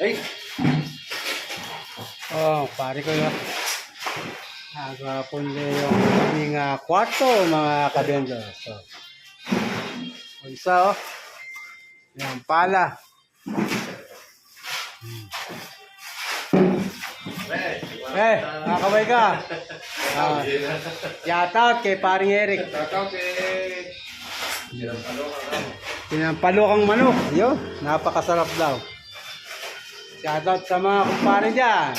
Ay! Oh, pare ko yun. Agapon yung aming kwarto, mga kabendo. So, isa, oh. Yan, pala. Nakakabay ka. Shout out kay paring Eric. Shoutout kay... Pinampalukang manok. Yun, napakasarap daw. Shout out sa mga kumpare dyan.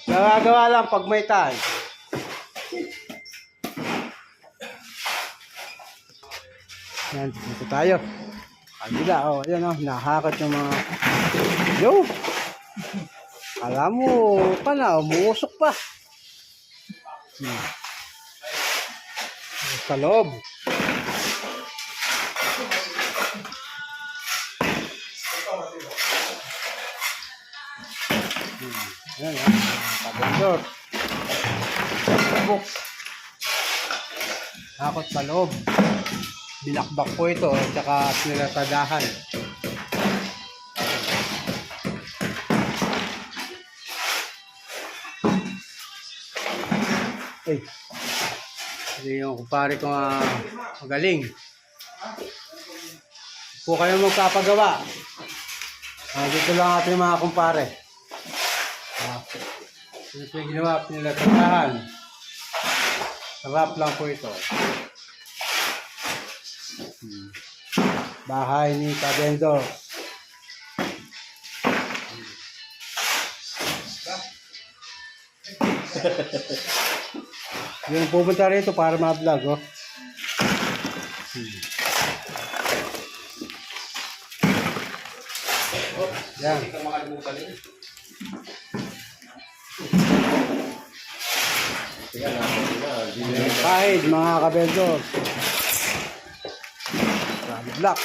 Nagagawa lang pag may time. Yan, dito tayo. Kabila, oh, yan oh, nahakot yung mga... Yo! Alam mo, pala, umuusok pa. Sa loob. Yan, kabundor. Books. Hakot sa loob. Binakbak po ito, at saka nilatadahan. Ay, hindi yung kumpare ko magaling. Po kayo magpapagawa. Dito lang ating mga kumpare. Ito yung ginawa nilatadahan. Sarap lang po ito. Bahay ni Kabendo. Yung pumunta rito para ma-vlog, oh. Yan. Kahit mga Kabendo. Black.